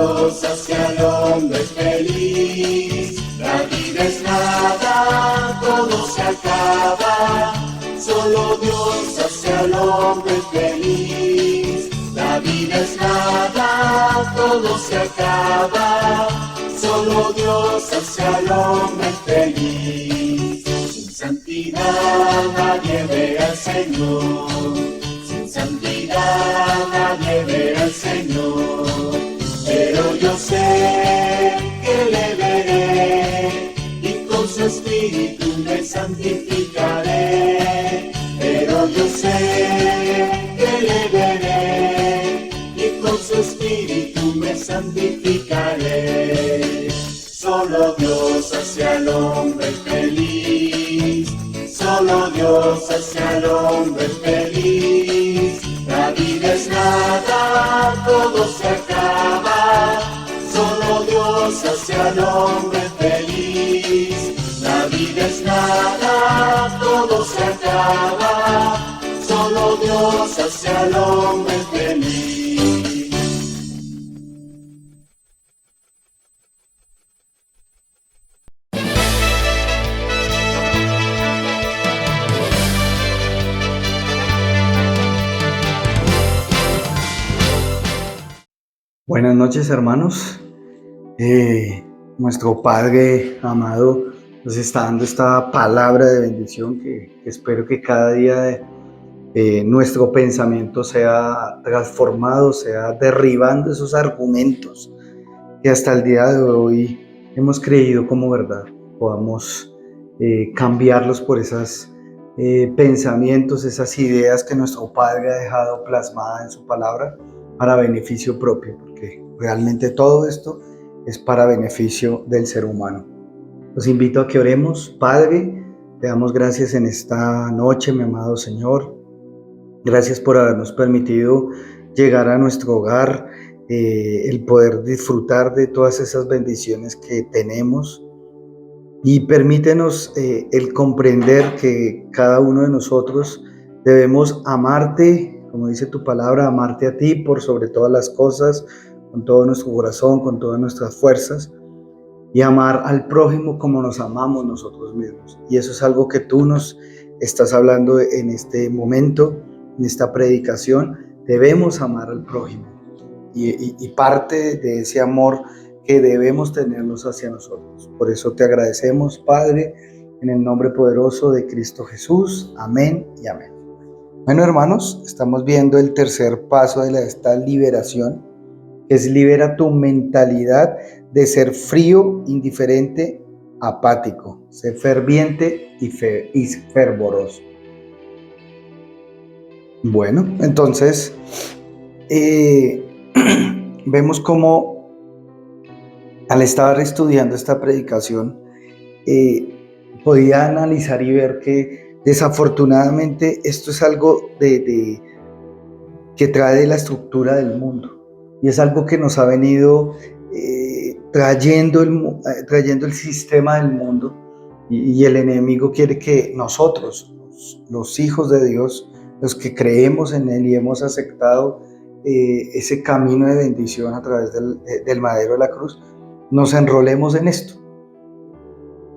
Dios hace al hombre feliz. La vida es nada, todo se acaba. Solo Dios hace al hombre feliz. La vida es nada, todo se acaba. Solo Dios hace al hombre feliz. Sin santidad nadie ve al Señor. Sin santidad nadie ve al Señor. Pero yo sé que le veré y con su espíritu me santificaré. Pero yo sé que le veré y con su espíritu me santificaré. Solo Dios hace al hombre feliz. Solo Dios hace al hombre feliz. La vida es nada, todo se acaba. Solo Dios hace al hombre feliz. La vida es nada, todo se acaba. Solo Dios hace al hombre feliz. Buenas noches, hermanos. Nuestro Padre amado nos está dando esta palabra de bendición que espero que cada día nuestro pensamiento sea transformado, sea derribando esos argumentos que hasta el día de hoy hemos creído como verdad. Podamos cambiarlos por esos pensamientos, esas ideas que nuestro Padre ha dejado plasmadas en su palabra para beneficio propio, porque realmente todo esto es para beneficio del ser humano. Los invito a que oremos. Padre, te damos gracias en esta noche, mi amado Señor. Gracias por habernos permitido llegar a nuestro hogar, el poder disfrutar de todas esas bendiciones que tenemos. Y permítenos el comprender que cada uno de nosotros debemos amarte, como dice tu palabra, amarte a ti por sobre todas las cosas, con todo nuestro corazón, con todas nuestras fuerzas, y amar al prójimo como nos amamos nosotros mismos. Y eso es algo que tú nos estás hablando en este momento, en esta predicación. Debemos amar al prójimo y parte de ese amor que debemos tenernos hacia nosotros. Por eso te agradecemos, Padre, en el nombre poderoso de Cristo Jesús. Amén y amén. Bueno, hermanos, estamos viendo el tercer paso de esta liberación, que es libera tu mentalidad de ser frío, indiferente, apático, ser ferviente y fervoroso. Bueno, entonces vemos cómo al estar estudiando esta predicación podía analizar y ver que desafortunadamente esto es algo que trae de la estructura del mundo y es algo que nos ha venido trayendo el sistema del mundo y el enemigo quiere que nosotros, los hijos de Dios, los que creemos en Él y hemos aceptado ese camino de bendición a través del madero de la cruz, nos enrolemos en esto.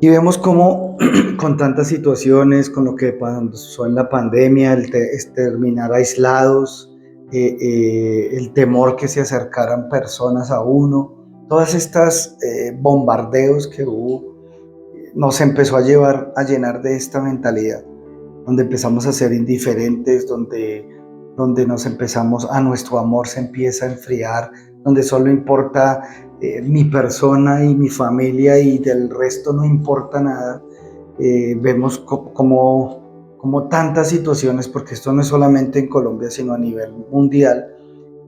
Y vemos cómo con tantas situaciones, con lo que pasó en la pandemia, el terminar aislados, el temor que se acercaran personas a uno, todas estas bombardeos que hubo, nos empezó a llenar de esta mentalidad, donde empezamos a ser indiferentes, donde nuestro amor se empieza a enfriar, donde solo importa mi persona y mi familia y del resto no importa nada. Vemos como tantas situaciones, porque esto no es solamente en Colombia, sino a nivel mundial.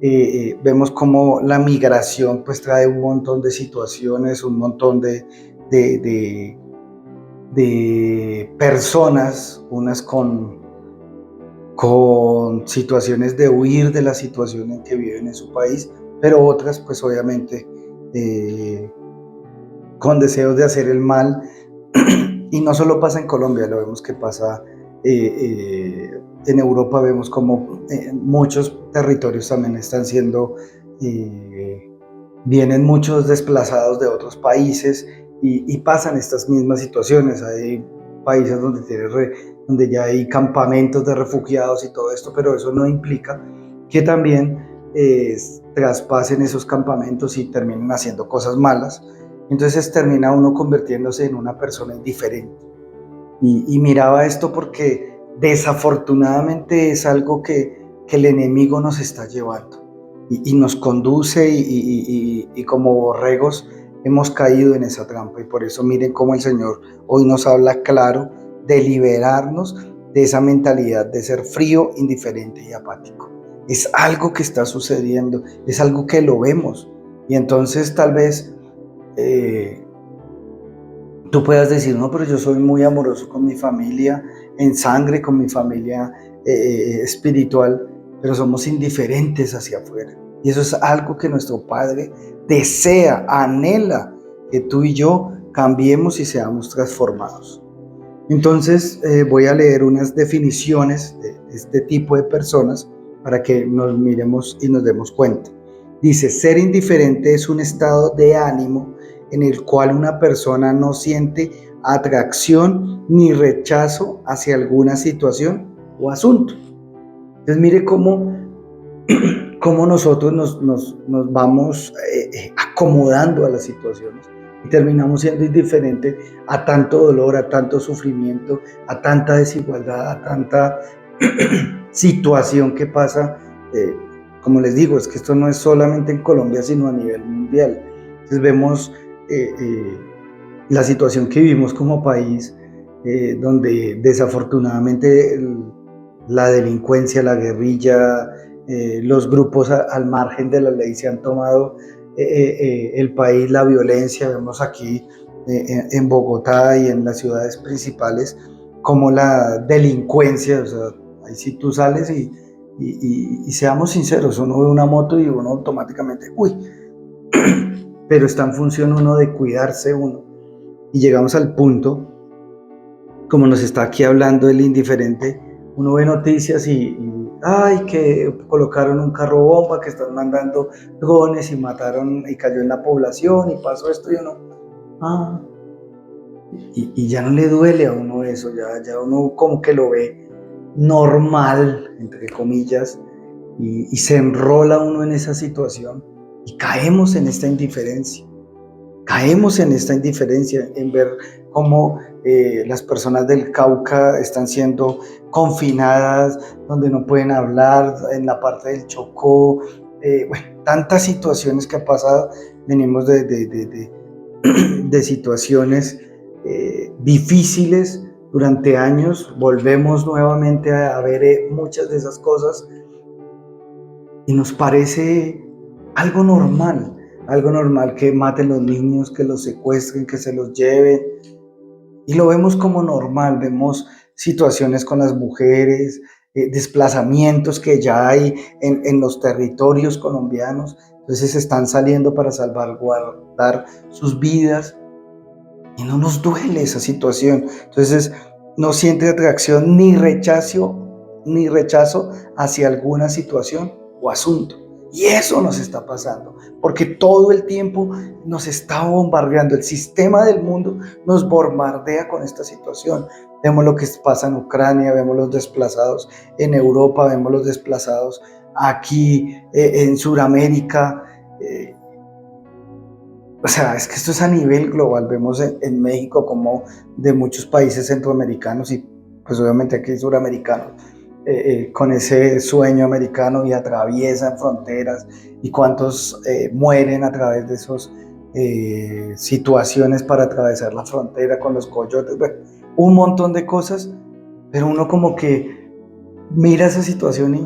Vemos como la migración pues trae un montón de situaciones, un montón de personas, unas con situaciones de huir de la situación en que viven en su país, pero otras pues obviamente con deseos de hacer el mal. Y no solo pasa en Colombia, lo vemos que pasa en Europa. Vemos como muchos territorios también están siendo Vienen muchos desplazados de otros países y pasan estas mismas situaciones. Hay países donde ya hay campamentos de refugiados y todo esto, pero eso no implica que también traspasen esos campamentos y terminen haciendo cosas malas. Entonces termina uno convirtiéndose en una persona indiferente. Y miraba esto porque desafortunadamente es algo que el enemigo nos está llevando y nos conduce y como borregos hemos caído en esa trampa. Y por eso miren cómo el Señor hoy nos habla claro de liberarnos de esa mentalidad de ser frío, indiferente y apático. Es algo que está sucediendo, es algo que lo vemos. Y entonces tal vez tú puedas decir, no, pero yo soy muy amoroso con mi familia en sangre, con mi familia espiritual, pero somos indiferentes hacia afuera. Y eso es algo que nuestro Padre desea, anhela que tú y yo cambiemos y seamos transformados. Entonces voy a leer unas definiciones de este tipo de personas para que nos miremos y nos demos cuenta. Dice, ser indiferente es un estado de ánimo en el cual una persona no siente atracción ni rechazo hacia alguna situación o asunto. Entonces mire cómo nosotros nos vamos acomodando a las situaciones y terminamos siendo indiferentes a tanto dolor, a tanto sufrimiento, a tanta desigualdad, a tanta situación que pasa. Como les digo, es que esto no es solamente en Colombia, sino a nivel mundial. Entonces vemos la situación que vivimos como país, donde desafortunadamente la delincuencia, la guerrilla, los grupos al margen de la ley se han tomado el país, la violencia. Vemos aquí en Bogotá y en las ciudades principales como la delincuencia, o sea, ahí sí tú sales y seamos sinceros, uno ve una moto y uno automáticamente, uy, pero está en función uno de cuidarse uno. Y llegamos al punto, como nos está aquí hablando el indiferente, uno ve noticias ay, que colocaron un carro bomba, que están mandando drones y mataron y cayó en la población y pasó esto y uno, y ya no le duele a uno eso, ya uno como que lo ve normal, entre comillas, y se enrola uno en esa situación y caemos en esta indiferencia. Caemos en esta indiferencia, en ver cómo las personas del Cauca están siendo confinadas, donde no pueden hablar, en la parte del Chocó, bueno, tantas situaciones que ha pasado. Venimos de situaciones difíciles durante años, volvemos nuevamente a ver muchas de esas cosas y nos parece algo normal que maten los niños, que los secuestren, que se los lleven, y lo vemos como normal. Vemos situaciones con las mujeres, desplazamientos que ya hay en los territorios colombianos, entonces están saliendo para salvaguardar sus vidas y no nos duele esa situación. Entonces no siente atracción ni rechazo hacia alguna situación o asunto. Y eso nos está pasando, porque todo el tiempo nos está bombardeando. El sistema del mundo nos bombardea con esta situación. Vemos lo que pasa en Ucrania, vemos los desplazados en Europa, vemos los desplazados aquí en Sudamérica. O sea, es que esto es a nivel global. Vemos en México como de muchos países centroamericanos y pues obviamente aquí suramericanos, con ese sueño americano y atraviesan fronteras y cuántos mueren a través de esas situaciones para atravesar la frontera con los coyotes, bueno, un montón de cosas, pero uno como que mira esa situación y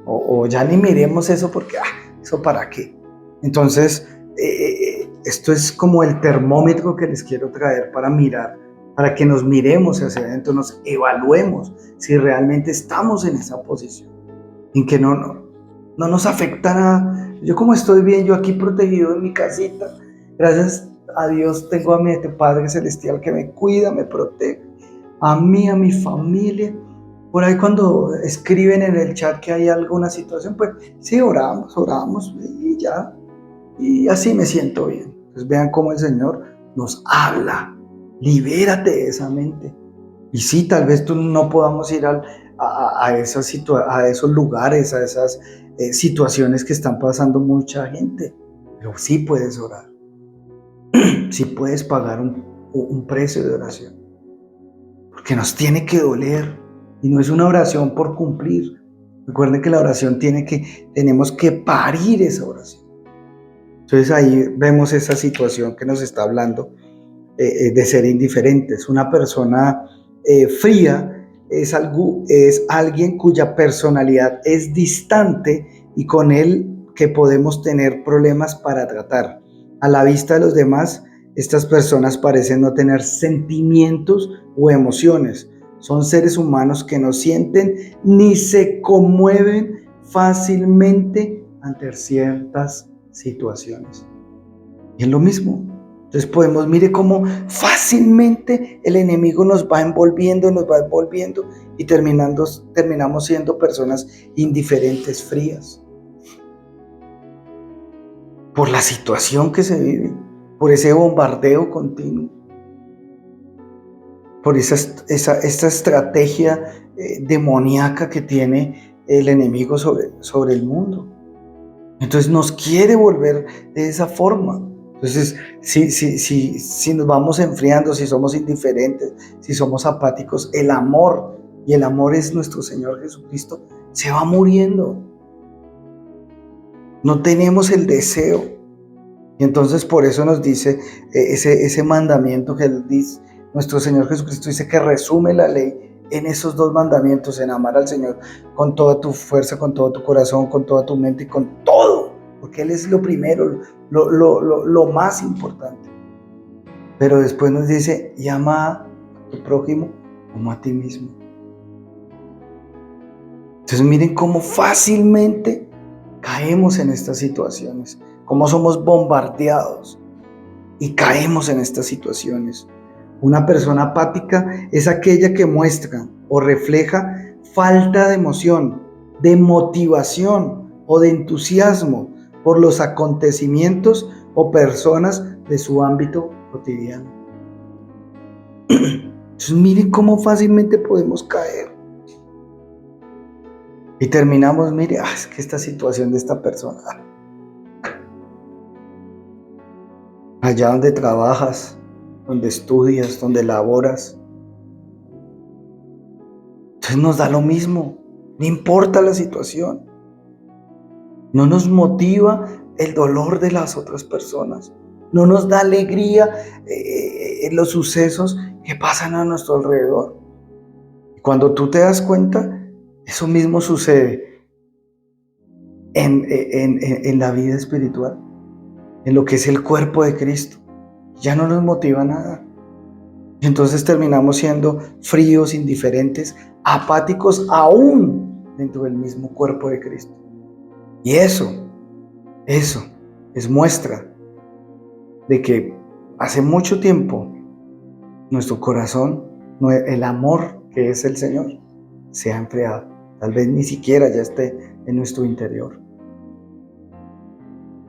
o ya ni miremos eso porque eso para qué. Entonces esto es como el termómetro que les quiero traer para mirar, para que nos miremos hacia adentro, nos evaluemos si realmente estamos en esa posición, en que no nos afecta nada. Yo como estoy bien, yo aquí protegido en mi casita, gracias a Dios tengo a mi Padre Celestial que me cuida, me protege, a mí, a mi familia, Por ahí cuando escriben en el chat que hay alguna situación, pues sí, oramos y ya. Y así me siento bien. Entonces vean cómo el Señor nos habla. Libérate de esa mente. Y sí, tal vez tú no podamos ir a esos lugares, a esas situaciones que están pasando mucha gente. Pero sí puedes orar. Sí puedes pagar un precio de oración. Porque nos tiene que doler. Y no es una oración por cumplir. Recuerden que la oración tenemos que parir esa oración. Entonces ahí vemos esa situación que nos está hablando de ser indiferentes. Una persona fría es alguien cuya personalidad es distante y con él que podemos tener problemas para tratar. A la vista de los demás, estas personas parecen no tener sentimientos o emociones. Son seres humanos que no sienten ni se conmueven fácilmente ante ciertas situaciones. Y es lo mismo. Entonces mire cómo fácilmente el enemigo nos va envolviendo y terminamos siendo personas indiferentes, frías. Por la situación que se vive, por ese bombardeo continuo, por esta estrategia demoníaca que tiene el enemigo sobre el mundo. Entonces nos quiere volver de esa forma. Entonces, si nos vamos enfriando, si somos indiferentes, si somos apáticos, el amor, y el amor es nuestro Señor Jesucristo, se va muriendo. No tenemos el deseo. Y entonces por eso nos dice ese mandamiento que Él dice, nuestro Señor Jesucristo dice que resume la ley en esos 2 mandamientos, en amar al Señor con toda tu fuerza, con todo tu corazón, con toda tu mente y con todo, porque Él es lo primero, lo más importante. Pero después nos dice, y ama a tu prójimo como a ti mismo. Entonces miren cómo fácilmente caemos en estas situaciones, cómo somos bombardeados y caemos en estas situaciones. Una persona apática es aquella que muestra o refleja falta de emoción, de motivación o de entusiasmo por los acontecimientos o personas de su ámbito cotidiano. Entonces miren cómo fácilmente podemos caer. Y terminamos, mire, es que esta situación de esta persona, allá donde trabajas, donde estudias, donde laboras, entonces nos da lo mismo, no importa la situación, no nos motiva el dolor de las otras personas, no nos da alegría los sucesos que pasan a nuestro alrededor. Y cuando tú te das cuenta, eso mismo sucede en la vida espiritual, en lo que es el cuerpo de Cristo. Ya no nos motiva nada. Y entonces terminamos siendo fríos, indiferentes, apáticos aún dentro del mismo cuerpo de Cristo. Y eso es muestra de que hace mucho tiempo nuestro corazón, el amor que es el Señor, se ha enfriado. Tal vez ni siquiera ya esté en nuestro interior.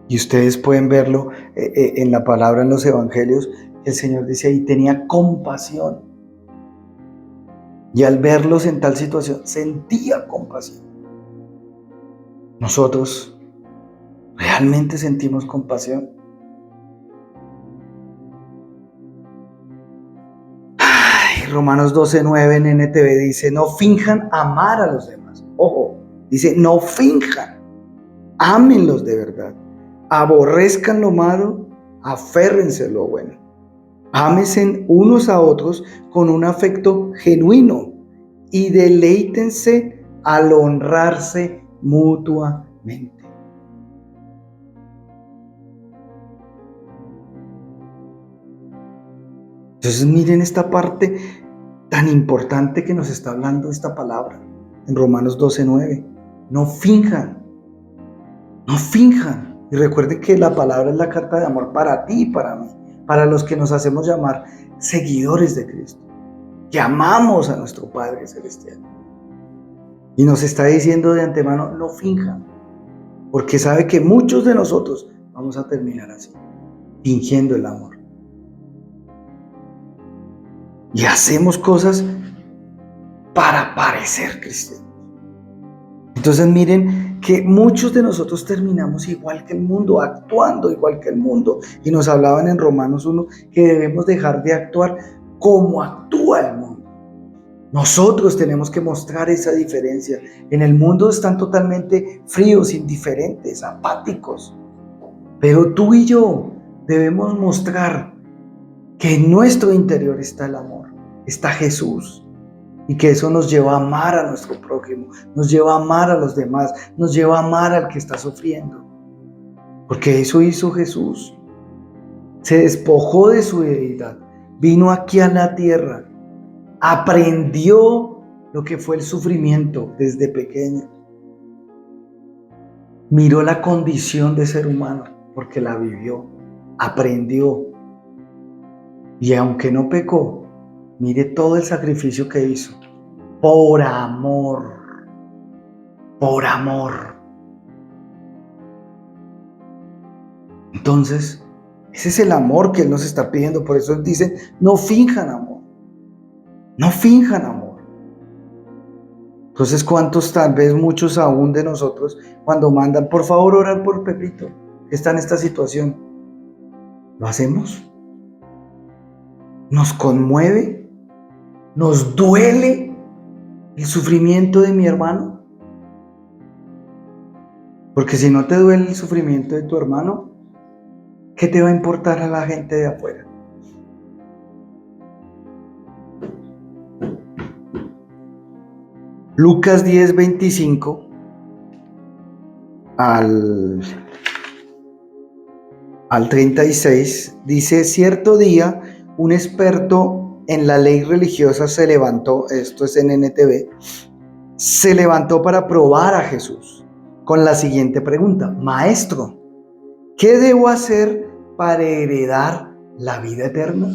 Y ustedes pueden verlo en la palabra, en los evangelios, el Señor dice ahí, tenía compasión. Y al verlos en tal situación, sentía compasión. Nosotros realmente sentimos compasión. Romanos 12:9 en NTV dice, no finjan amar a los demás. Ojo, dice, no finjan, ámenlos de verdad. Aborrezcan lo malo, aférrense a lo bueno. Ámense unos a otros con un afecto genuino y deleítense al honrarse mutuamente. Entonces miren esta parte tan importante que nos está hablando esta palabra en Romanos 12:9. No finjan, no finjan. Y recuerden que la palabra es la carta de amor para ti y para mí, para los que nos hacemos llamar seguidores de Cristo, que amamos a nuestro Padre Celestial. Y nos está diciendo de antemano, no finjan, porque sabe que muchos de nosotros vamos a terminar así, fingiendo el amor. Y hacemos cosas para parecer cristianos. Entonces miren que muchos de nosotros terminamos igual que el mundo, actuando igual que el mundo. Y nos hablaban en Romanos 1 que debemos dejar de actuar como actúa el mundo. Nosotros tenemos que mostrar esa diferencia. En el mundo están totalmente fríos, indiferentes, apáticos. Pero tú y yo debemos mostrar que en nuestro interior está el amor, está Jesús. Y que eso nos lleva a amar a nuestro prójimo, nos lleva a amar a los demás, nos lleva a amar al que está sufriendo. Porque eso hizo Jesús. Se despojó de su deidad, vino aquí a la tierra, aprendió lo que fue el sufrimiento desde pequeño. Miró la condición de ser humano porque la vivió, aprendió. Y aunque no pecó, mire todo el sacrificio que hizo. Por amor. Por amor. Entonces, ese es el amor que Él nos está pidiendo. Por eso Él dice, no finjan amor. No finjan amor. Entonces, ¿cuántos, tal vez muchos aún de nosotros, cuando mandan, por favor, orar por Pepito, que está en esta situación? ¿Lo hacemos? ¿Nos conmueve? ¿Nos duele el sufrimiento de mi hermano? Porque si no te duele el sufrimiento de tu hermano, ¿qué te va a importar a la gente de afuera? Lucas 10, 25 al 36 dice, cierto día un experto en la ley religiosa se levantó, esto es en NTV, se levantó para probar a Jesús con la siguiente pregunta: Maestro, ¿qué debo hacer para heredar la vida eterna?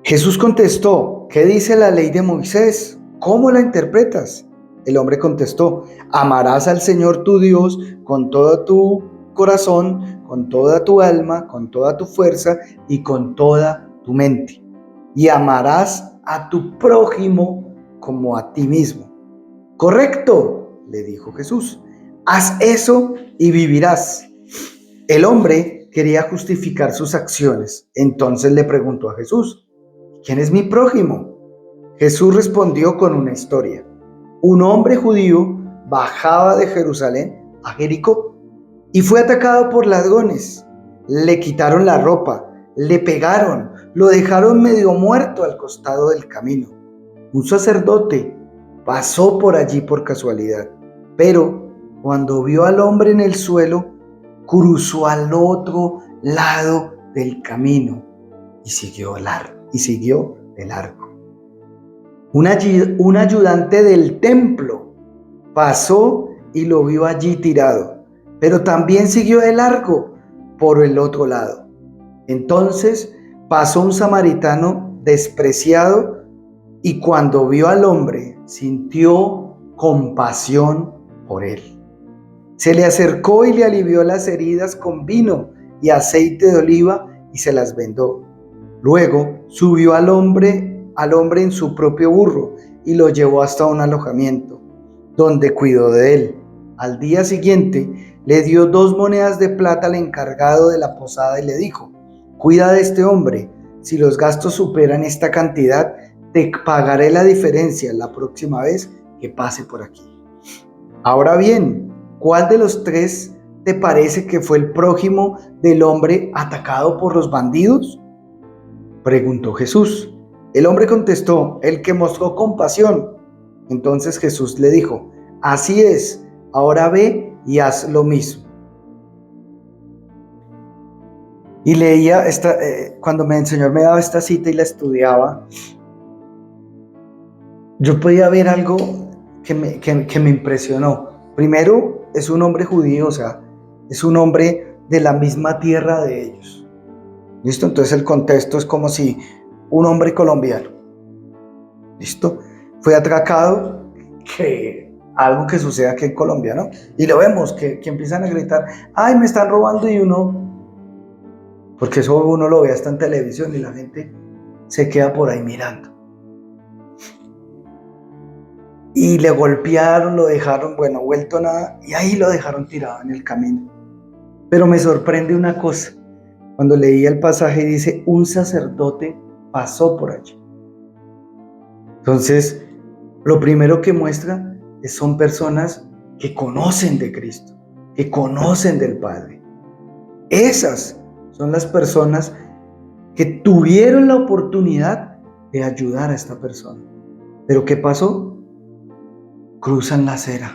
Jesús contestó, ¿qué dice la ley de Moisés? ¿Cómo la interpretas? El hombre contestó, amarás al Señor tu Dios con todo tu corazón, con toda tu alma, con toda tu fuerza y con toda tu mente. Y amarás a tu prójimo como a ti mismo. Correcto, le dijo Jesús. Haz eso y vivirás. El hombre quería justificar sus acciones. Entonces le preguntó a Jesús, ¿quién es mi prójimo? Jesús respondió con una historia. Un hombre judío bajaba de Jerusalén a Jericó y fue atacado por ladrones. Le quitaron la ropa, le pegaron, lo dejaron medio muerto al costado del camino. Un sacerdote pasó por allí por casualidad, pero cuando vio al hombre en el suelo, cruzó al otro lado del camino y siguió de largo. Un ayudante del templo pasó y lo vio allí tirado, pero también siguió de largo por el otro lado. Entonces pasó un samaritano despreciado y cuando vio al hombre sintió compasión por él. Se le acercó y le alivió las heridas con vino y aceite de oliva y se las vendó. Luego subió al hombre en su propio burro y lo llevó hasta un alojamiento, donde cuidó de él. Al día siguiente le dio 2 monedas de plata al encargado de la posada y le dijo, cuida de este hombre, si los gastos superan esta cantidad, te pagaré la diferencia la próxima vez que pase por aquí. Ahora bien, ¿cuál de los 3 te parece que fue el prójimo del hombre atacado por los bandidos? Preguntó Jesús. El hombre contestó, el que mostró compasión. Entonces Jesús le dijo, así es, ahora ve y haz lo mismo. Y leía, cuando el Señor me daba esta cita y la estudiaba, yo podía ver algo que me impresionó. Primero, es un hombre judío, o sea, es un hombre de la misma tierra de ellos. ¿Listo? Entonces el contexto es como si un hombre colombiano. ¿Listo? fue atracado, que algo que sucede aquí en Colombia, ¿no? Y lo vemos, que empiezan a gritar, ¡ay, me están robando! Y uno, porque eso uno lo ve hasta en televisión y la gente se queda por ahí mirando. Y le golpearon, lo dejaron, bueno, vuelto nada, y ahí lo dejaron tirado en el camino. Pero me sorprende una cosa, cuando leí el pasaje dice, un sacerdote pasó por allí. Entonces, lo primero que muestra son personas que conocen de Cristo, que conocen del Padre. Esas son las personas que tuvieron la oportunidad de ayudar a esta persona. ¿Pero qué pasó? Cruzan la acera,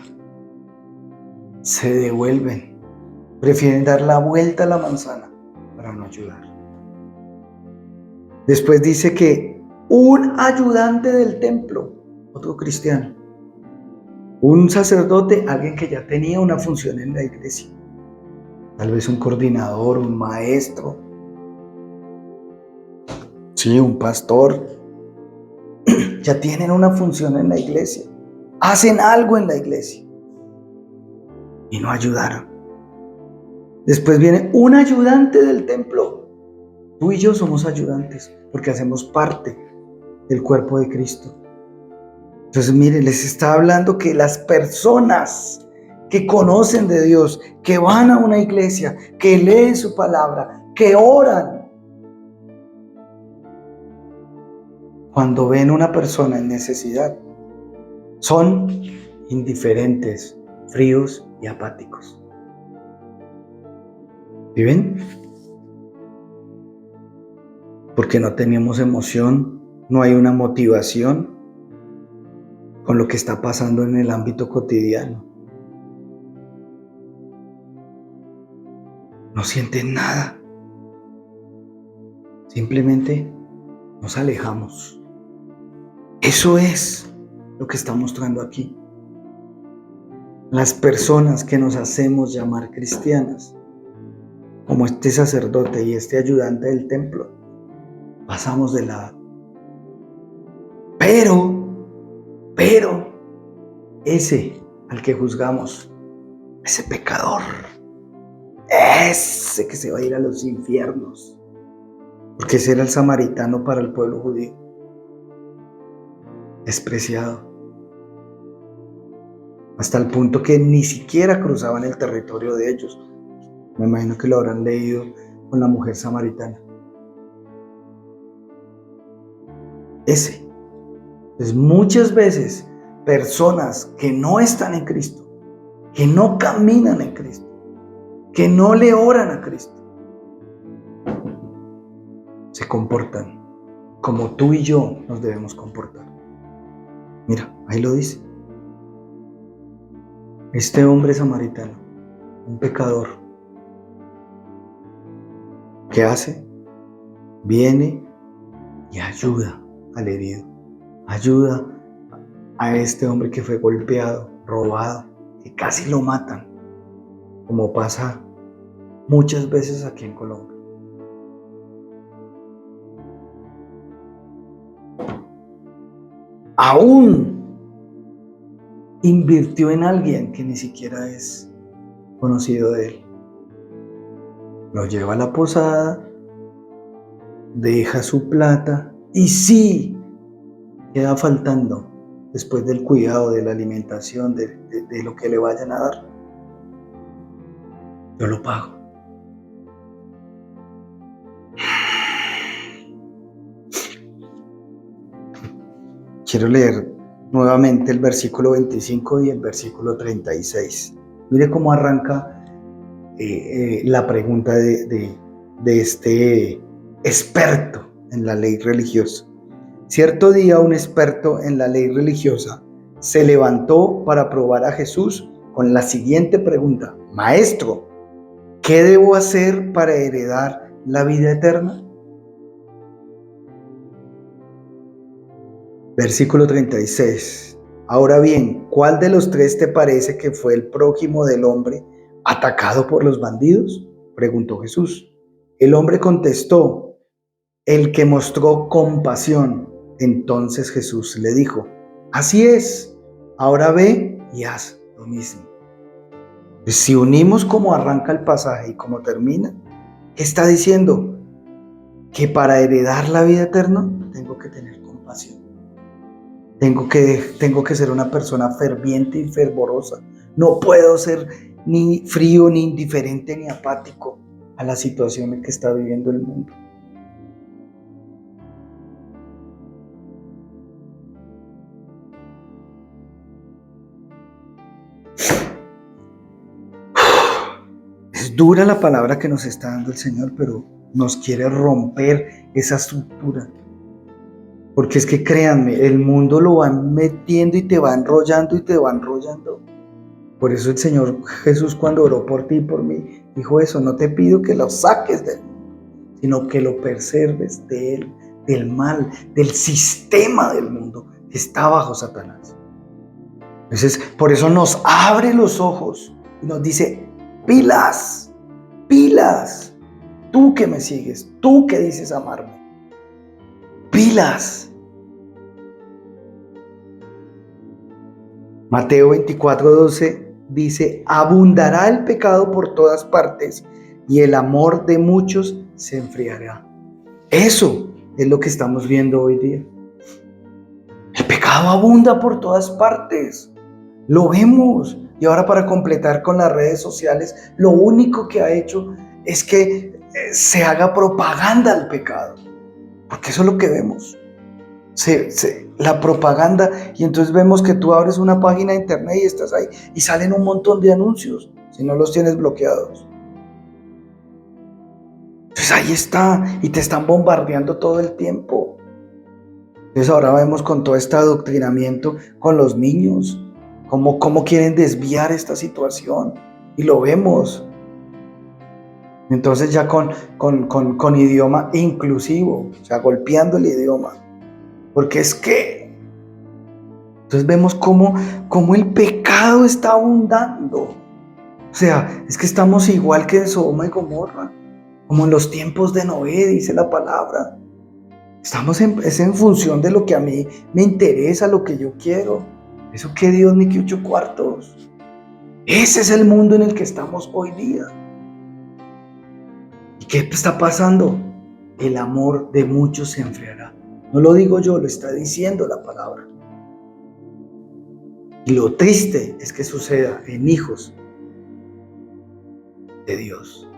se devuelven, prefieren dar la vuelta a la manzana para no ayudar. Después dice que un ayudante del templo, otro cristiano, un sacerdote, alguien que ya tenía una función en la iglesia, tal vez un coordinador, un maestro, sí, un pastor, ya tienen una función en la iglesia, hacen algo en la iglesia y no ayudaron. Después viene un ayudante del templo. Tú y yo somos ayudantes porque hacemos parte del cuerpo de Cristo. Entonces, mire, les está hablando que las personas que conocen de Dios, que van a una iglesia, que leen su palabra, que oran, cuando ven una persona en necesidad, son indiferentes, fríos y apáticos. ¿Sí ven? Porque no tenemos emoción, no hay una motivación con lo que está pasando en el ámbito cotidiano. No sienten nada. Simplemente nos alejamos. Eso es lo que está mostrando aquí. Las personas que nos hacemos llamar cristianas, como este sacerdote y este ayudante del templo, pasamos de lado. Pero, ese al que juzgamos, ese pecador, ese que se va a ir a los infiernos, porque ese era el samaritano para el pueblo judío, despreciado, hasta el punto que ni siquiera cruzaban el territorio de ellos. Me imagino que lo habrán leído con la mujer samaritana. Ese. Pues muchas veces personas que no están en Cristo, que no caminan en Cristo, que no le oran a Cristo, se comportan como tú y yo nos debemos comportar. Mira, ahí lo dice. Este hombre samaritano, un pecador, ¿qué hace? Viene y ayuda al herido. Ayuda a este hombre que fue golpeado, robado, que casi lo matan, como pasa muchas veces aquí en Colombia. Aún invirtió en alguien que ni siquiera es conocido de él. Lo lleva a la posada, deja su plata y sí, queda faltando después del cuidado, de la alimentación, de lo que le vayan a dar. Yo lo pago. Quiero leer nuevamente el versículo 25 y el versículo 36. Mire cómo arranca la pregunta de este experto en la ley religiosa. Cierto día un experto en la ley religiosa se levantó para probar a Jesús con la siguiente pregunta: Maestro, ¿qué debo hacer para heredar la vida eterna? Versículo 36. Ahora bien, ¿cuál de los tres te parece que fue el prójimo del hombre atacado por los bandidos? Preguntó Jesús. El hombre contestó: el que mostró compasión. Entonces Jesús le dijo: Así es. Ahora ve y haz lo mismo. Pues si unimos cómo arranca el pasaje y cómo termina, ¿qué está diciendo? Que para heredar la vida eterna tengo que tener compasión. Tengo que ser una persona ferviente y fervorosa. No puedo ser ni frío, ni indiferente, ni apático a la situación en que está viviendo el mundo. Es dura la palabra que nos está dando el Señor, pero nos quiere romper esa estructura. Porque es que créanme, el mundo lo va metiendo y te va enrollando y te va enrollando. Por eso el Señor Jesús, cuando oró por ti y por mí, dijo eso: no te pido que lo saques del mundo, sino que lo preserves de él, del mal, del sistema del mundo que está bajo Satanás. Entonces, por eso nos abre los ojos y nos dice: pilas, pilas, tú que me sigues, tú que dices amarme, pilas. Mateo 24:12 dice: abundará el pecado por todas partes y el amor de muchos se enfriará. Eso es lo que estamos viendo hoy día. El pecado abunda por todas partes. Lo vemos. Y ahora, para completar con las redes sociales, lo único que ha hecho es que se haga propaganda al pecado. Porque eso es lo que vemos. La propaganda, y entonces vemos que tú abres una página de internet y estás ahí y salen un montón de anuncios si no los tienes bloqueados. Entonces ahí está, y te están bombardeando todo el tiempo. Entonces ahora vemos con todo este adoctrinamiento con los niños, cómo quieren desviar esta situación, y lo vemos. Entonces ya con idioma inclusivo, o sea, golpeando el idioma. Porque es que entonces vemos cómo el pecado está abundando. O sea, es que estamos igual que en Sodoma y Gomorra, como en los tiempos de Noé, dice la palabra. Es en función de lo que a mí me interesa, lo que yo quiero. Eso que Dios ni que 8 cuartos. Ese es el mundo en el que estamos hoy día. ¿Y qué está pasando? El amor de muchos se enfriará. No lo digo yo, lo está diciendo la palabra. Y lo triste es que suceda en hijos de Dios.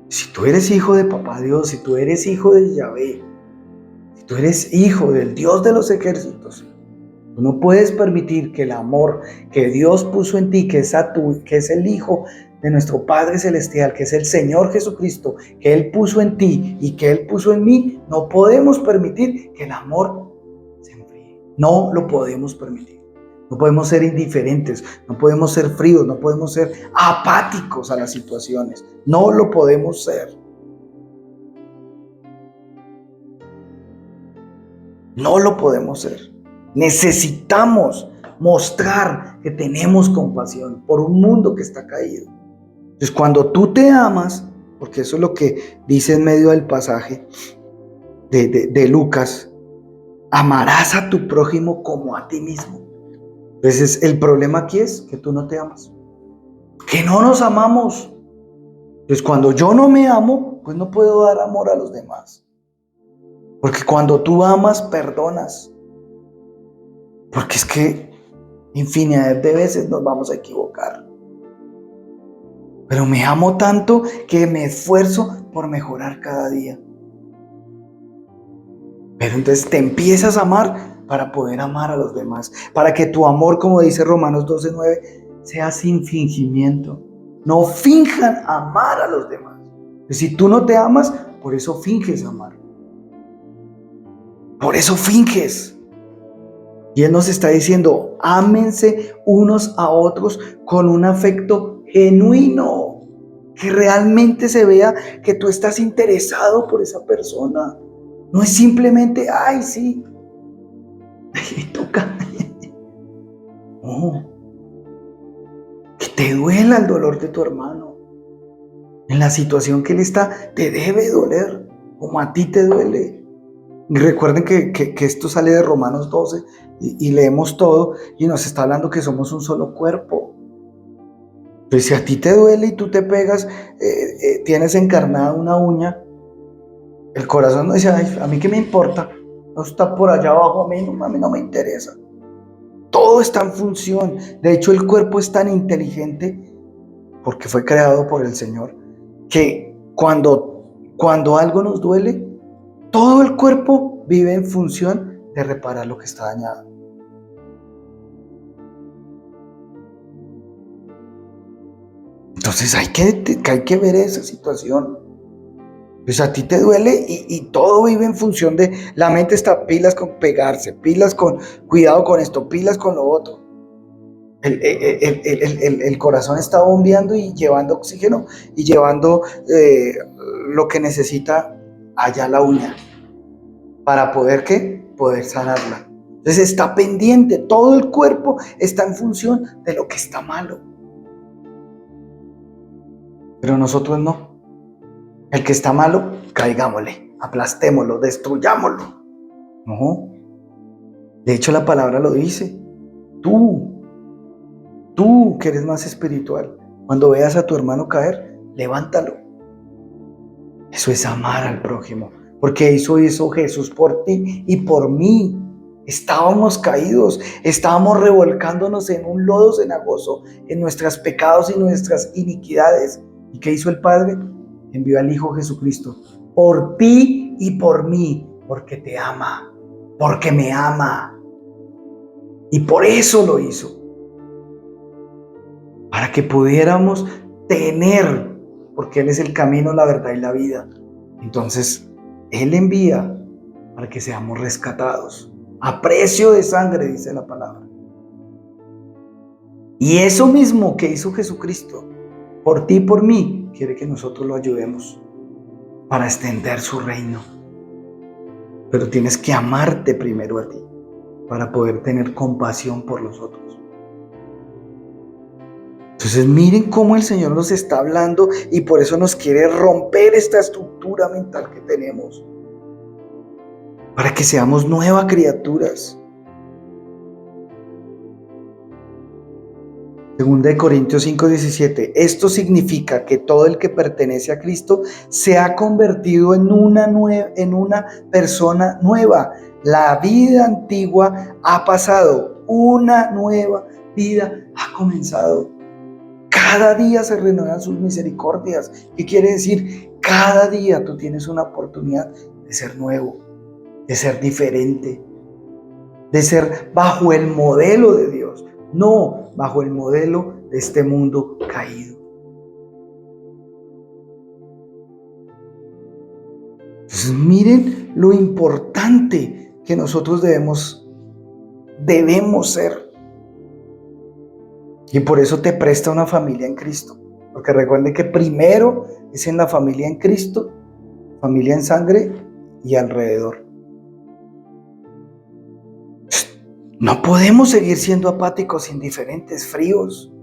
Si tú eres hijo de Papá Dios, si tú eres hijo de Yahvé, si tú eres hijo del Dios de los ejércitos, tú no puedes permitir que el amor que Dios puso en ti, que es el Hijo de nuestro Padre Celestial, que es el Señor Jesucristo, que Él puso en ti y que Él puso en mí, no podemos permitir que el amor se enfríe. No lo podemos permitir. No podemos ser indiferentes, no podemos ser fríos, no podemos ser apáticos a las situaciones. No lo podemos ser. No lo podemos ser. Necesitamos mostrar que tenemos compasión por un mundo que está caído. Entonces, cuando tú te amas, porque eso es lo que dice en medio del pasaje de Lucas, amarás a tu prójimo como a ti mismo. Entonces, el problema aquí es que tú no te amas, que no nos amamos. Entonces, cuando yo no me amo, pues no puedo dar amor a los demás. Porque cuando tú amas, perdonas. Porque es que infinidad de veces nos vamos a equivocar. Pero me amo tanto que me esfuerzo por mejorar cada día. Pero entonces te empiezas a amar para poder amar a los demás. Para que tu amor, como dice Romanos 12:9, sea sin fingimiento. No finjan amar a los demás. Si tú no te amas, por eso finges amar. Por eso finges. Y Él nos está diciendo: ámense unos a otros con un afecto genuino, que realmente se vea que tú estás interesado por esa persona. No es simplemente, ay, sí, me toca. No, que te duela el dolor de tu hermano. En la situación que él está, te debe doler, como a ti te duele. Y recuerden que esto sale de Romanos 12 y leemos todo y nos está hablando que somos un solo cuerpo. Entonces, si a ti te duele y tú te pegas, tienes encarnada una uña, el corazón no dice, ay, a mí qué me importa, no está por allá abajo, a mí no me interesa. Todo está en función. De hecho, el cuerpo es tan inteligente porque fue creado por el Señor, que cuando algo nos duele, todo el cuerpo vive en función de reparar lo que está dañado. Entonces hay que ver esa situación. Pues a ti te duele y todo vive en función de, la mente está pilas con pegarse, pilas con cuidado con esto, pilas con lo otro. El corazón está bombeando y llevando oxígeno y llevando lo que necesita allá la uña para poder, ¿qué? Poder sanarla. Entonces está pendiente, todo el cuerpo está en función de lo que está malo. Pero nosotros no. El que está malo, caigámosle, aplastémoslo, destruyámoslo. No. De hecho, la palabra lo dice. Tú que eres más espiritual, cuando veas a tu hermano caer, levántalo. Eso es amar al prójimo, porque eso hizo Jesús por ti y por mí. Estábamos caídos, estábamos revolcándonos en un lodo cenagoso, en nuestros pecados y nuestras iniquidades. ¿Y qué hizo el Padre? Envió al Hijo Jesucristo por ti y por mí, porque te ama, porque me ama. Y por eso lo hizo. Para que pudiéramos tener, porque Él es el camino, la verdad y la vida. Entonces, Él envía para que seamos rescatados. A precio de sangre, dice la palabra. Y eso mismo que hizo Jesucristo, por ti y por mí, quiere que nosotros lo ayudemos para extender su reino. Pero tienes que amarte primero a ti, para poder tener compasión por los otros. Entonces miren cómo el Señor nos está hablando y por eso nos quiere romper esta estructura mental que tenemos. Para que seamos nuevas criaturas. Segunda de Corintios 5:17. Esto significa que todo el que pertenece a Cristo se ha convertido en una persona nueva. La vida antigua ha pasado, una nueva vida ha comenzado. Cada día se renuevan sus misericordias. ¿Qué quiere decir? Cada día tú tienes una oportunidad de ser nuevo, de ser diferente, de ser bajo el modelo de Dios, no bajo el modelo de este mundo caído. Entonces miren lo importante que nosotros debemos ser. Y por eso te presta una familia en Cristo. Porque recuerden que primero es en la familia en Cristo, familia en sangre y alrededor. No podemos seguir siendo apáticos, indiferentes, fríos.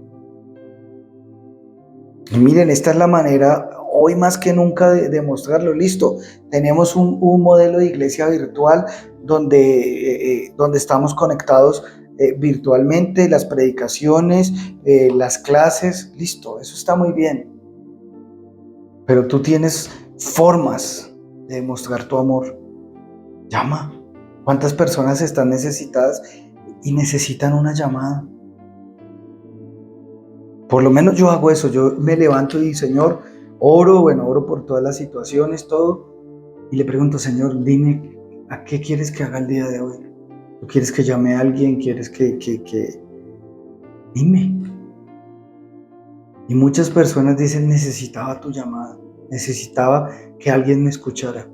Y miren, esta es la manera hoy más que nunca de mostrarlo. Listo, tenemos un modelo de iglesia virtual donde estamos conectados virtualmente, las predicaciones, las clases, listo, eso está muy bien. Pero tú tienes formas de demostrar tu amor. Llama. ¿Cuántas personas están necesitadas y necesitan una llamada? Por lo menos yo hago eso, yo me levanto y Señor, oro por todas las situaciones, todo, y le pregunto, Señor, dime, ¿a qué quieres que haga el día de hoy? ¿Tú quieres que llame a alguien? ¿Quieres que... Dime. Y muchas personas dicen, necesitaba tu llamada, necesitaba que alguien me escuchara.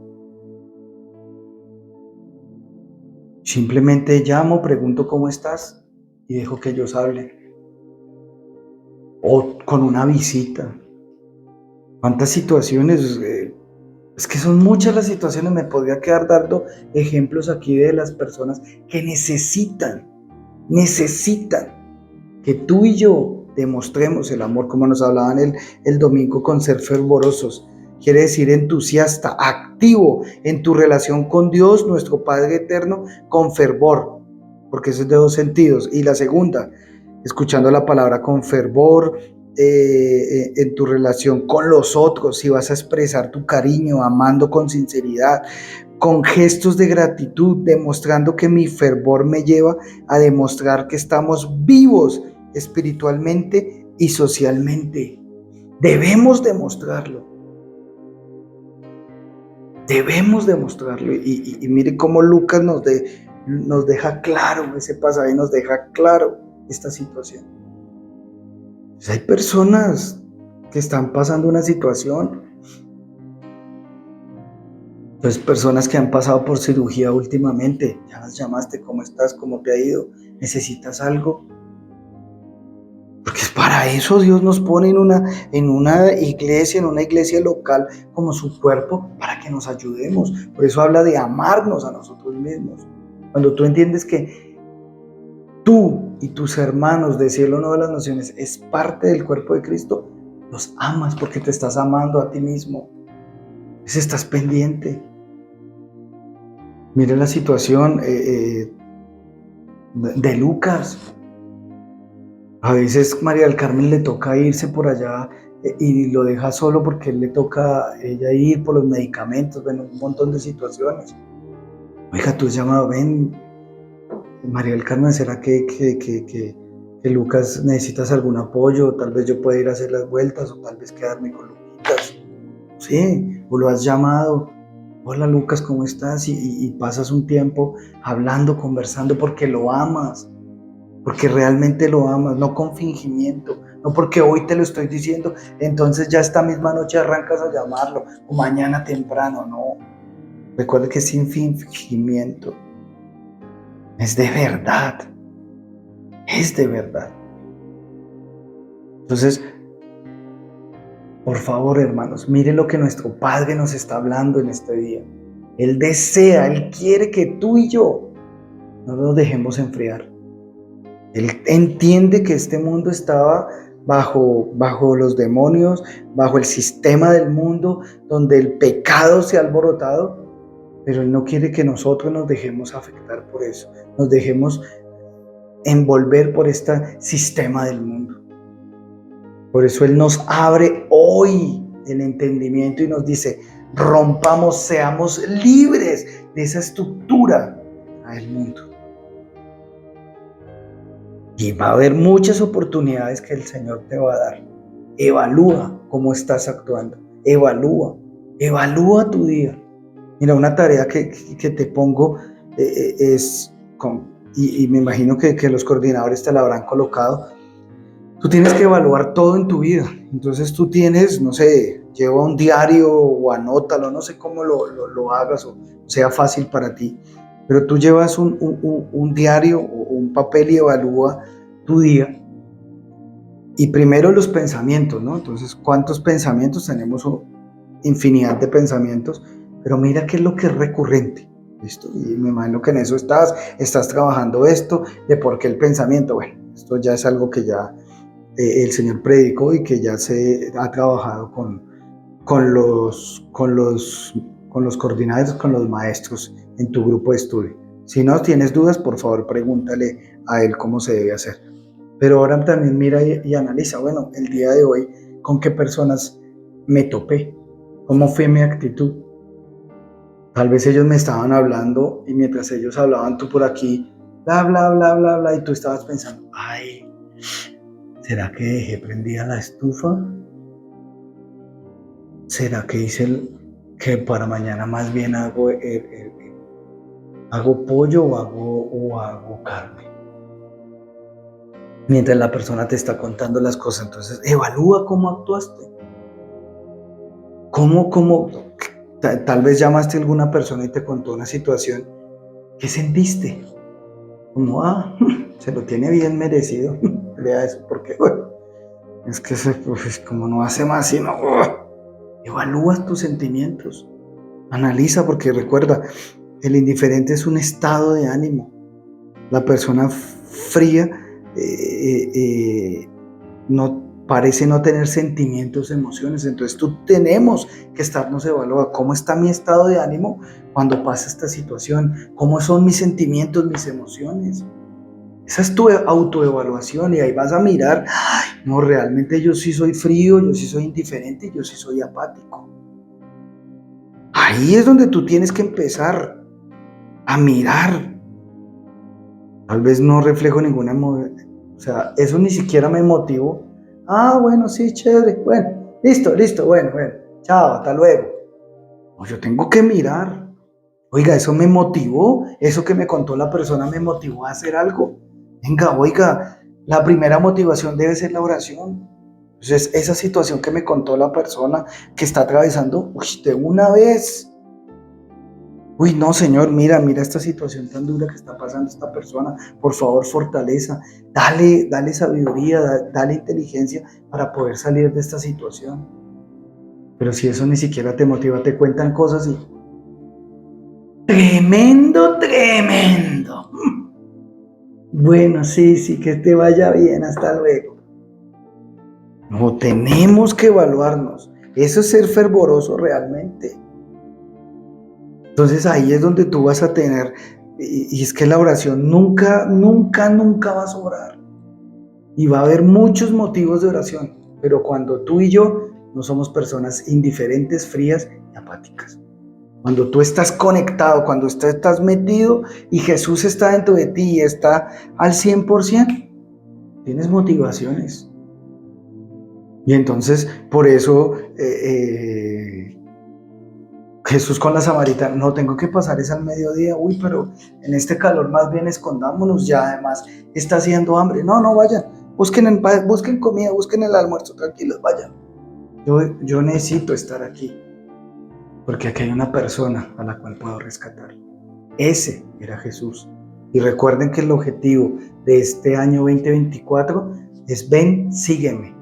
Simplemente llamo, pregunto cómo estás y dejo que ellos hablen. O con una visita. ¿Cuántas situaciones? Es que son muchas las situaciones, me podría quedar dando ejemplos aquí de las personas que necesitan que tú y yo demostremos el amor, como nos hablaban el domingo con ser fervorosos. quiere decir entusiasta, activo en tu relación con Dios, nuestro Padre eterno, con fervor, porque eso es de dos sentidos. Y la segunda, escuchando la palabra con fervor, en tu relación con los otros, si vas a expresar tu cariño, amando con sinceridad, con gestos de gratitud, demostrando que mi fervor me lleva a demostrar que estamos vivos espiritualmente y socialmente. Debemos demostrarlo. Debemos demostrarlo. Y mire cómo Lucas nos deja claro ese pasaje, nos deja claro esta situación. Pues hay personas que están pasando una situación, pues personas que han pasado por cirugía últimamente, ya las llamaste, ¿cómo estás? ¿Cómo te ha ido? ¿Necesitas algo? Porque para eso Dios nos pone en una iglesia local como su cuerpo, para que nos ayudemos. Por eso habla de amarnos a nosotros mismos. Cuando tú entiendes que tú y tus hermanos de Cielo No de las Naciones es parte del cuerpo de Cristo, los amas porque te estás amando a ti mismo. Pues estás pendiente. Mira la situación de Lucas. A veces María del Carmen le toca irse por allá y lo deja solo porque le toca a ella ir por los medicamentos, ven un montón de situaciones. Oiga, tú has llamado, ven, María del Carmen, ¿será que Lucas necesitas algún apoyo? Tal vez yo pueda ir a hacer las vueltas o tal vez quedarme con Lucas. Sí, o lo has llamado. Hola Lucas, ¿cómo estás? Y pasas un tiempo hablando, conversando porque lo amas. Porque realmente lo amas, no con fingimiento, no porque hoy te lo estoy diciendo, entonces ya esta misma noche arrancas a llamarlo, o mañana temprano, no. Recuerda que es sin fingimiento, es de verdad, es de verdad. Entonces, por favor, hermanos, mire lo que nuestro Padre nos está hablando en este día. Él desea, Él quiere que tú y yo no nos dejemos enfriar. Él entiende que este mundo estaba bajo los demonios, bajo el sistema del mundo, donde el pecado se ha alborotado, pero Él no quiere que nosotros nos dejemos afectar por eso, nos dejemos envolver por este sistema del mundo. Por eso Él nos abre hoy el entendimiento y nos dice, rompamos, seamos libres de esa estructura del mundo. Y va a haber muchas oportunidades que el Señor te va a dar. Evalúa cómo estás actuando. Evalúa tu día. Mira, una tarea que te pongo y me imagino que los coordinadores te la habrán colocado. Tú tienes que evaluar todo en tu vida. Entonces tú tienes, no sé, lleva un diario o anótalo, no sé cómo lo hagas o sea fácil para ti. Pero tú llevas un diario o un papel y evalúa tu día. Y primero los pensamientos, ¿no? Entonces, ¿cuántos pensamientos? Tenemos infinidad de pensamientos, pero mira qué es lo que es recurrente. ¿Listo? Y me imagino que en eso estás trabajando esto, de por qué el pensamiento. Bueno, esto ya es algo que ya el Señor predicó y que ya se ha trabajado con los coordinadores, con los maestros en tu grupo de estudio. Si no tienes dudas, por favor, pregúntale a él cómo se debe hacer. Pero ahora también mira y analiza, bueno, el día de hoy, ¿con qué personas me topé? ¿Cómo fue mi actitud? Tal vez ellos me estaban hablando y mientras ellos hablaban, tú por aquí, bla, bla, bla, bla, bla, y tú estabas pensando, ay, ¿será que dejé prendida la estufa? ¿Será que hice que para mañana más bien hago pollo o hago carne? Mientras la persona te está contando las cosas, entonces evalúa cómo actuaste. Tal vez llamaste a alguna persona y te contó una situación. ¿Qué sentiste? Como, se lo tiene bien merecido. Vea eso, porque bueno, es que como no hace más, sino evalúa tus sentimientos. Analiza, porque recuerda, el indiferente es un estado de ánimo. La persona fría no parece no tener sentimientos, emociones. Entonces tenemos que estarnos evaluando cómo está mi estado de ánimo cuando pasa esta situación, cómo son mis sentimientos, mis emociones. Esa es tu autoevaluación y ahí vas a mirar, ay, no, realmente yo sí soy frío, yo sí soy indiferente, yo sí soy apático. Ahí es donde tú tienes que empezar a mirar. Tal vez no reflejo ninguna emoción, o sea, eso ni siquiera me motivó. Ah, bueno, sí, chévere, bueno, listo, bueno, chao, hasta luego. No, yo tengo que mirar. Oiga, eso me motivó, eso que me contó la persona me motivó a hacer algo. Venga, oiga, la primera motivación debe ser la oración. Entonces, esa situación que me contó la persona que está atravesando, de una vez. Uy, no, Señor, mira esta situación tan dura que está pasando esta persona. Por favor, fortaleza. Dale sabiduría, dale inteligencia para poder salir de esta situación. Pero si eso ni siquiera te motiva, te cuentan cosas y... Tremendo. Bueno, sí, que te vaya bien, hasta luego. No, tenemos que evaluarnos. Eso es ser fervoroso realmente. Entonces ahí es donde tú vas a tener, y es que la oración nunca va a sobrar. Y va a haber muchos motivos de oración, pero cuando tú y yo no somos personas indiferentes, frías y apáticas. Cuando tú estás conectado, cuando estás metido y Jesús está dentro de ti y está al 100%, tienes motivaciones. Y entonces, por eso, Jesús con la samaritana, no tengo que pasar es al mediodía, uy, pero en este calor más bien escondámonos, ya además está haciendo hambre. No, vayan, busquen comida, busquen el almuerzo, tranquilos, vayan. Yo necesito estar aquí, porque aquí hay una persona a la cual puedo rescatar. Ese era Jesús. Y recuerden que el objetivo de este año 2024 es ven, sígueme.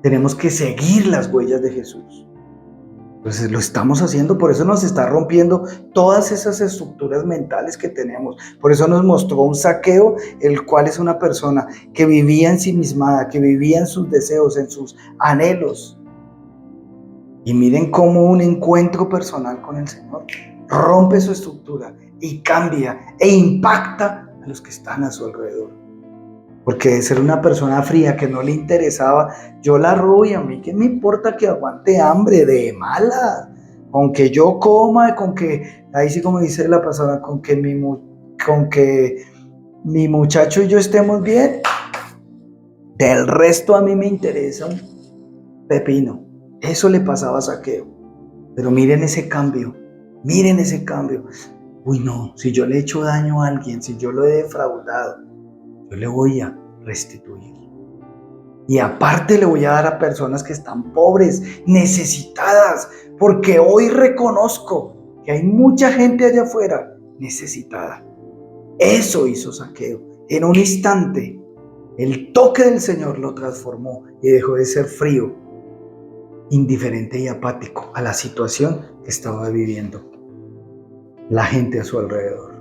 Tenemos que seguir las huellas de Jesús. Entonces lo estamos haciendo, por eso nos está rompiendo todas esas estructuras mentales que tenemos. Por eso nos mostró un Zaqueo, el cual es una persona que vivía ensimismada, que vivía en sus deseos, en sus anhelos. Y miren cómo un encuentro personal con el Señor rompe su estructura y cambia e impacta a los que están a su alrededor. Porque de ser una persona fría que no le interesaba, yo la robo y a mí qué me importa que aguante hambre de mala, con que yo coma, con que, ahí sí como dice la pasada, con que mi muchacho y yo estemos bien, del resto a mí me interesa un pepino. Eso le pasaba a Zaqueo. Pero miren ese cambio. Uy, no, si yo le he hecho daño a alguien, si yo lo he defraudado, yo le voy a restituir. Y aparte le voy a dar a personas que están pobres, necesitadas, porque hoy reconozco que hay mucha gente allá afuera necesitada. Eso hizo Zaqueo. En un instante, el toque del Señor lo transformó y dejó de ser frío, indiferente y apático a la situación que estaba viviendo la gente a su alrededor.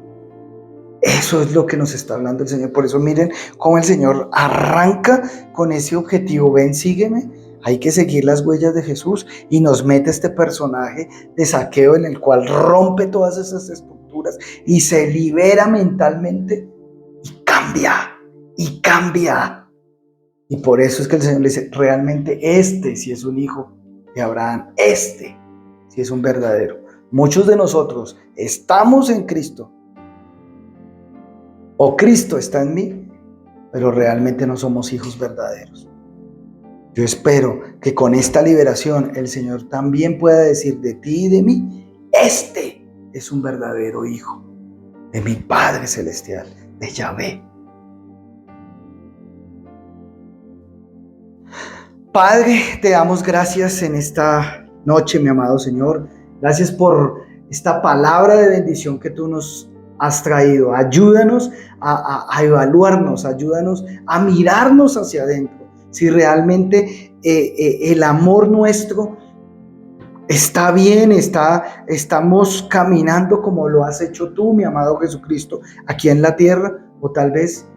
Eso es lo que nos está hablando el Señor. Por eso miren cómo el Señor arranca con ese objetivo. Ven, sígueme. Hay que seguir las huellas de Jesús y nos mete este personaje de Zaqueo en el cual rompe todas esas estructuras y se libera mentalmente y cambia. Y por eso es que el Señor le dice, realmente este sí es un hijo de Abraham. Este sí es un verdadero. Muchos de nosotros estamos en Cristo, o Cristo está en mí, pero realmente no somos hijos verdaderos. Yo espero que con esta liberación el Señor también pueda decir de ti y de mí, este es un verdadero hijo de mi Padre Celestial, de Yahvé. Padre, te damos gracias en esta noche, mi amado Señor. Gracias por esta palabra de bendición que tú nos has traído. Ayúdanos a evaluarnos, ayúdanos a mirarnos hacia adentro. Si realmente el amor nuestro está bien, estamos caminando como lo has hecho tú, mi amado Jesucristo, aquí en la tierra, o tal vez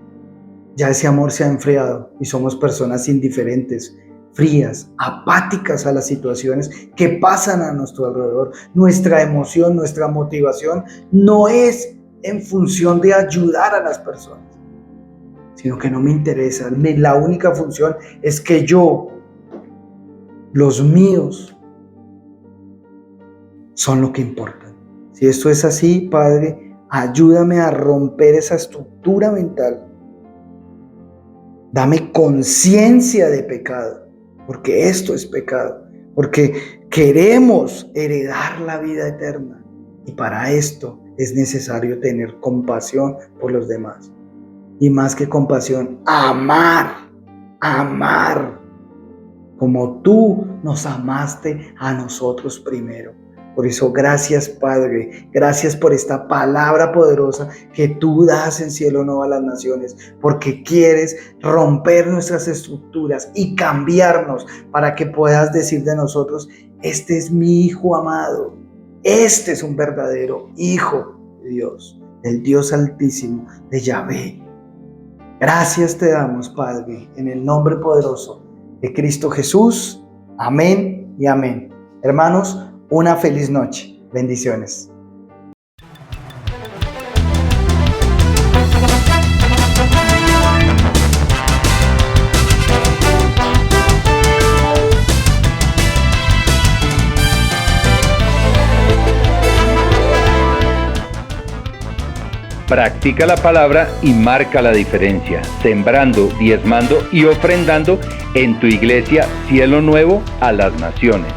ya ese amor se ha enfriado y somos personas indiferentes, frías, apáticas a las situaciones que pasan a nuestro alrededor. Nuestra emoción, nuestra motivación no es en función de ayudar a las personas, sino que no me interesa. La única función es que yo, los míos, son lo que importan. Si esto es así, Padre, ayúdame a romper esa estructura mental. Dame conciencia de pecado, porque esto es pecado, porque queremos heredar la vida eterna y para esto es necesario tener compasión por los demás. Y más que compasión, amar como tú nos amaste a nosotros primero. Por eso, gracias, Padre, gracias por esta palabra poderosa que tú das en Cielo Nuevo a las Naciones, porque quieres romper nuestras estructuras y cambiarnos para que puedas decir de nosotros: este es mi Hijo amado, este es un verdadero Hijo de Dios, del Dios Altísimo, de Yahvé. Gracias te damos, Padre, en el nombre poderoso de Cristo Jesús. Amén y amén. Hermanos, una feliz noche. Bendiciones. Practica la palabra y marca la diferencia, sembrando, diezmando y ofrendando en tu iglesia Cielo Nuevo a las Naciones.